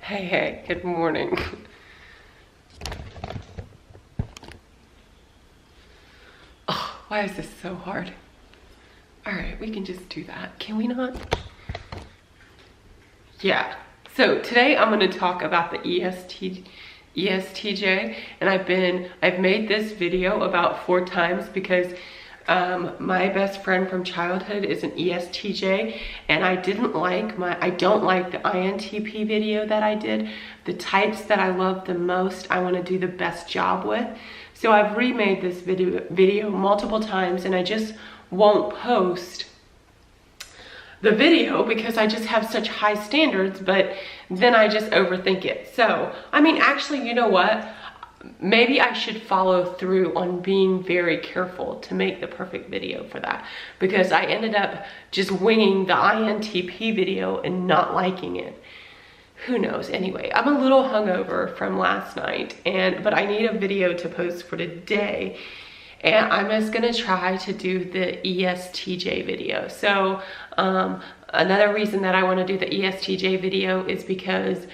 Hey, good morning. Oh, why is this so hard? All right, we can just do that. Can we not? Yeah. So today I'm going to talk about the ESTJ, and I've made this video about 4 times because my best friend from childhood is an ESTJ, and I don't like the INTP video that I did. The types that I love the most, I want to do the best job with. So I've remade this video multiple times, and I just won't post the video because I just have such high standards, but then I just overthink it. So, I mean, actually, you know what? Maybe I should follow through on being very careful to make the perfect video for that, because I ended up just winging the INTP video and not liking it. Who knows? Anyway, I'm a little hungover from last night, but I need a video to post for today. And I'm just gonna try to do the ESTJ video. So another reason that I wanna do the ESTJ video is because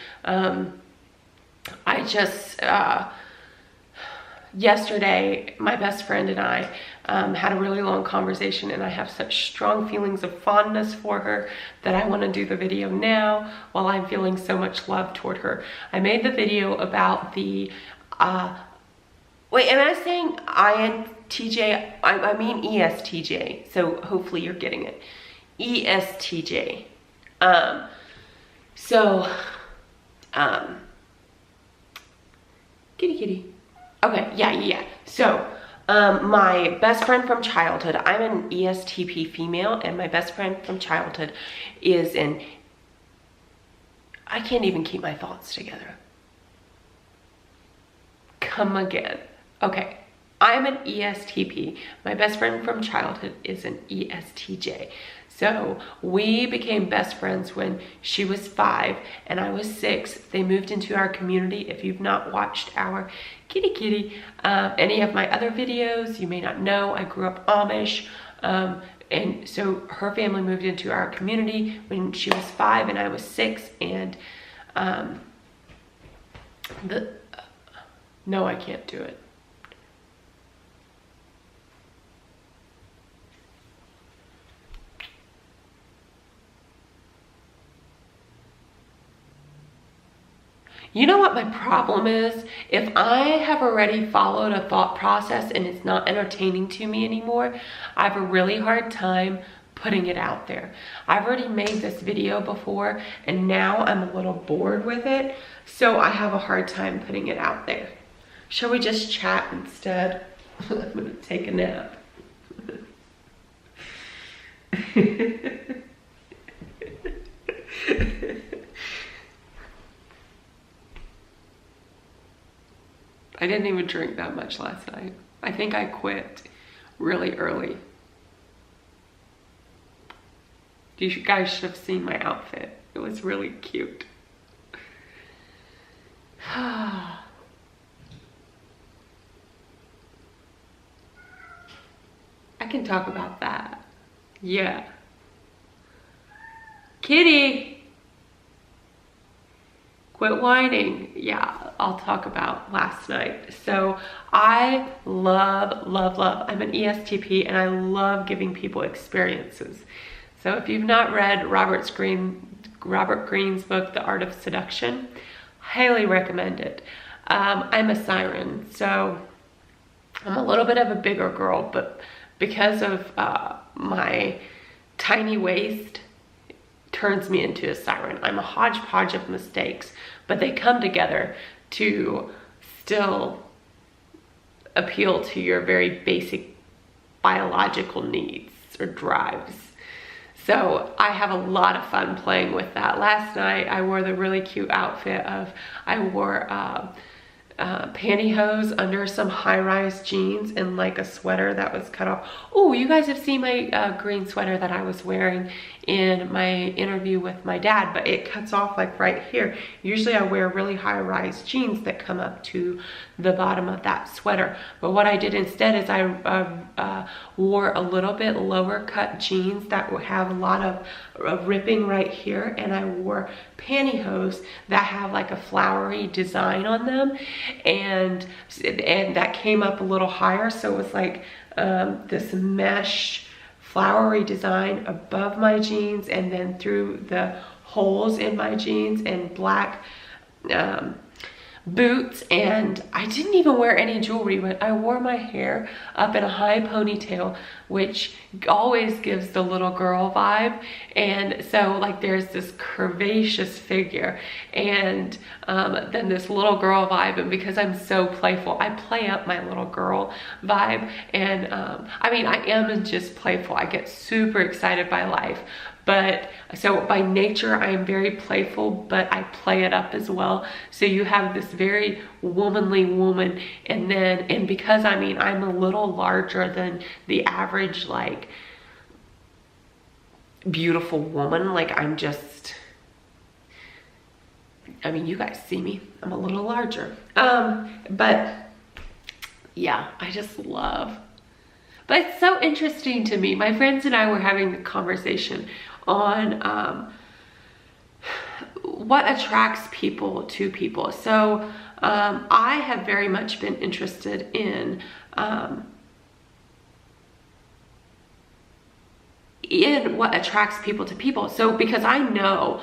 yesterday, my best friend and I had a really long conversation, and I have such strong feelings of fondness for her that I want to do the video now while I'm feeling so much love toward her. I made the video about the, wait, am I saying INTJ? I mean ESTJ, so hopefully you're getting it. ESTJ. Kitty. Okay, yeah. So, my best friend from childhood, I'm an ESTP female, and my best friend from childhood is I can't even keep my thoughts together. Come again. Okay, I'm an ESTP. My best friend from childhood is an ESTJ. So we became best friends when she was 5 and I was 6. They moved into our community. If you've not watched our any of my other videos, you may not know I grew up Amish. And so her family moved into our community when she was 5 and I was 6. And no, I can't do it. You know what my problem is? If I have already followed a thought process and it's not entertaining to me anymore, I have a really hard time putting it out there. I've already made this video before, and now I'm a little bored with it, so I have a hard time putting it out there. Shall we just chat instead? I'm gonna take a nap. I didn't even drink that much last night. I think I quit really early. You guys should have seen my outfit. It was really cute. I can talk about that. Yeah. Kitty! Quit whining. Yeah, I'll talk about last night. So I love, I'm an ESTP, and I love giving people experiences. So if you've not read Robert Greene's book, The Art of Seduction, highly recommend it. I'm a siren, so I'm a little bit of a bigger girl, but because of my tiny waist, turns me into a siren. I'm a hodgepodge of mistakes, but they come together to still appeal to your very basic biological needs or drives. So I have a lot of fun playing with that. Last night I wore the really cute outfit I wore pantyhose under some high-rise jeans and like a sweater that was cut off. Oh, you guys have seen my green sweater that I was wearing in my interview with my dad, but it cuts off like right here. Usually I wear really high-rise jeans that come up to the bottom of that sweater. But what I did instead is I wore a little bit lower cut jeans that would have a lot of ripping right here, and I wore pantyhose that have like a flowery design on them, and that came up a little higher, so it was like this mesh flowery design above my jeans and then through the holes in my jeans, and black boots. And I didn't even wear any jewelry, but I wore my hair up in a high ponytail, which always gives the little girl vibe. And so like there's this curvaceous figure and then this little girl vibe. And because I'm so playful, I play up my little girl vibe. And I mean, I am just playful. I get super excited by life. But so by nature, I am very playful, but I play it up as well. So you have this very womanly woman, and because I mean, I'm a little larger than the average, like, beautiful woman. Like, I'm just, I mean, you guys see me, I'm a little larger. But yeah, I just love, but it's so interesting to me. My friends and I were having the conversation on what attracts people to people. So I have very much been interested in what attracts people to people. So because I know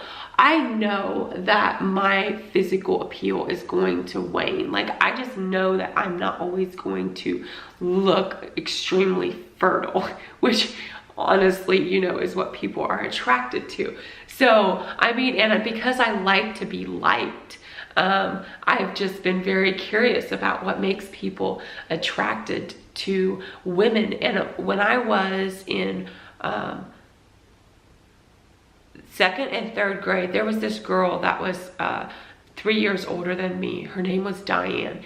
that my physical appeal is going to wane. Like, I just know that I'm not always going to look extremely fertile, which honestly, you know, is what people are attracted to. So, I mean, and because I like to be liked, I've just been very curious about what makes people attracted to women. And when I was in second and third grade, there was this girl that was 3 years older than me. Her name was Diane.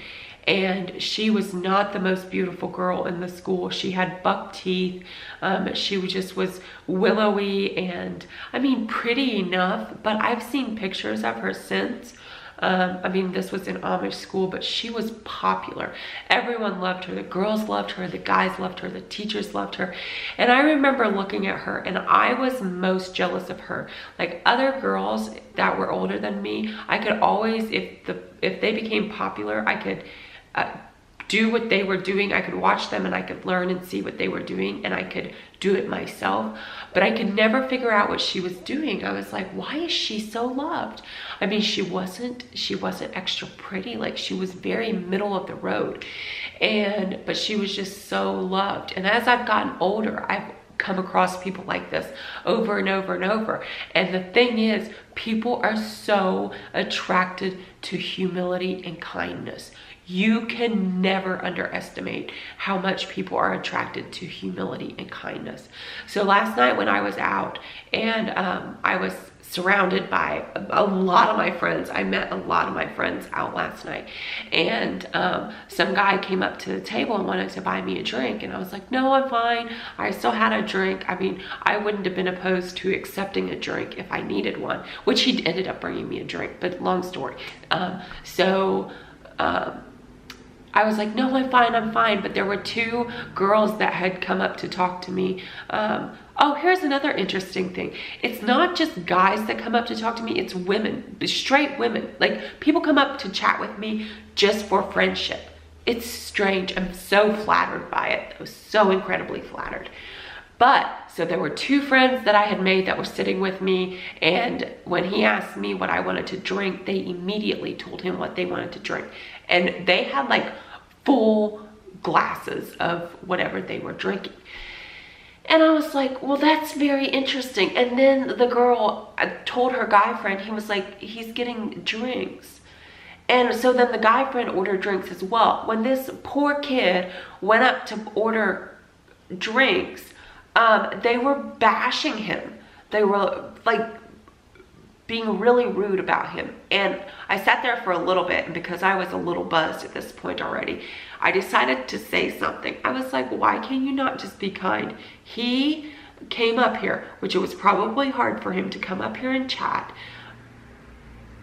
And she was not the most beautiful girl in the school. She had buck teeth. She just was willowy and, I mean, pretty enough. But I've seen pictures of her since. I mean, this was in Amish school, but she was popular. Everyone loved her. The girls loved her. The guys loved her. The teachers loved her. And I remember looking at her, and I was most jealous of her. Like, other girls that were older than me, I could always, if they became popular, I could do what they were doing. I could watch them and I could learn and see what they were doing, and I could do it myself. But I could never figure out what she was doing. I was like, why is she so loved? I mean, she wasn't extra pretty. Like, she was very middle of the road, but she was just so loved. And as I've gotten older, I've come across people like this over and over and over. And the thing is, people are so attracted to humility and kindness. You can never underestimate how much people are attracted to humility and kindness. So last night when I was out, and I was surrounded by a lot of my friends. I met a lot of my friends out last night, and some guy came up to the table and wanted to buy me a drink, and I was like, no, I'm fine. I still had a drink. I mean, I wouldn't have been opposed to accepting a drink if I needed one, which he ended up bringing me a drink, but long story. I was like, no, I'm fine. But there were two girls that had come up to talk to me. Oh, here's another interesting thing. It's not just guys that come up to talk to me, it's women, straight women. Like, people come up to chat with me just for friendship. It's strange. I'm so flattered by it. I was so incredibly flattered. But, so there were two friends that I had made that were sitting with me, and when he asked me what I wanted to drink, they immediately told him what they wanted to drink. And they had like full glasses of whatever they were drinking. And I was like, well, that's very interesting. And then the girl told her guy friend, he was like, he's getting drinks. And so then the guy friend ordered drinks as well. When this poor kid went up to order drinks, they were bashing him. They were like being really rude about him. And I sat there for a little bit, and because I was a little buzzed at this point already, I decided to say something. I was like, why can you not just be kind? He came up here, which it was probably hard for him to come up here and chat.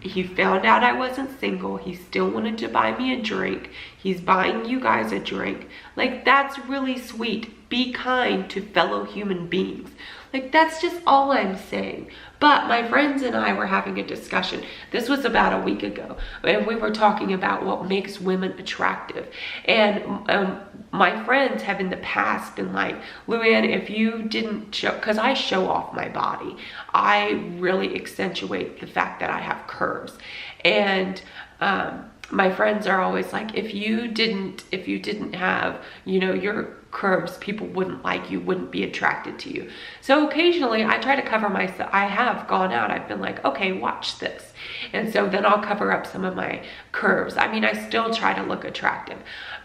He found out I wasn't single. He still wanted to buy me a drink. He's buying you guys a drink. Like, that's really sweet. Be kind to fellow human beings. Like, that's just all I'm saying. But my friends and I were having a discussion. This was about a week ago. And we were talking about what makes women attractive. And my friends have in the past been like, Luann, if you didn't show, because I show off my body. I really accentuate the fact that I have curves. And my friends are always like, if you didn't have, you know, your curves, people wouldn't like you, wouldn't be attracted to you. So occasionally I try to cover myself. I have gone out, I've been like, okay, watch this. And so then I'll cover up some of my curves. I mean, I still try to look attractive,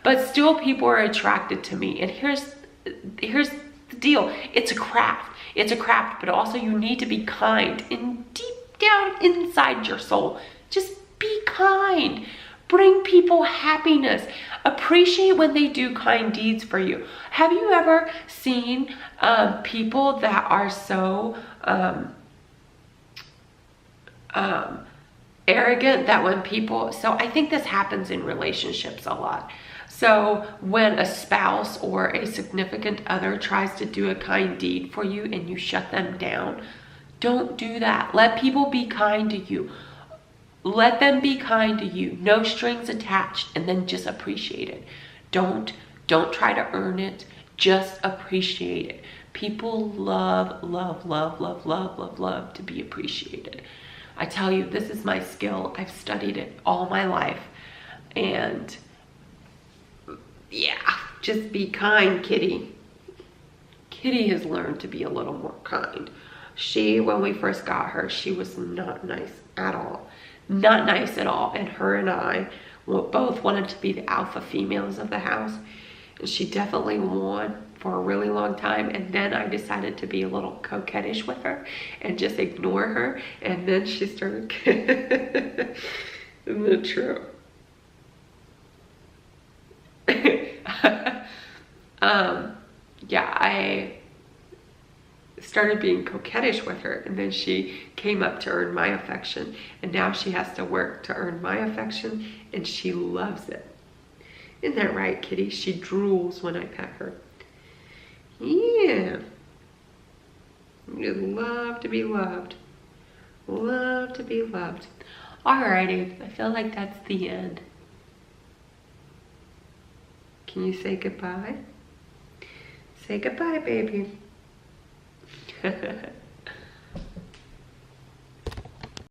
but still people are attracted to me. And here's the deal. It's a craft. It's a craft, but also you need to be kind and deep down inside your soul. Just be kind. Bring people happiness. Appreciate when they do kind deeds for you. Have you ever seen people that are so arrogant that when people, so I think this happens in relationships a lot. So when a spouse or a significant other tries to do a kind deed for you and you shut them down, don't do that. Let people be kind to you. Let them be kind to you. No strings attached, and then just appreciate it. Don't try to earn it. Just appreciate it. People love to be appreciated. I tell you, this is my skill. I've studied it all my life. And yeah, just be kind, Kitty. Kitty has learned to be a little more kind. When we first got her, she was not nice at all. Not nice at all. And her and I both wanted to be the alpha females of the house. And she definitely won for a really long time. And then I decided to be a little coquettish with her and just ignore her. And then she started. Isn't that true? Yeah, I started being coquettish with her, and then she came up to earn my affection, and now she has to work to earn my affection, and she loves it. Isn't that right, Kitty? She drools when I pet her. Yeah. You love to be loved. Love to be loved. Alrighty, I feel like that's the end. Can you say goodbye? Say goodbye, baby.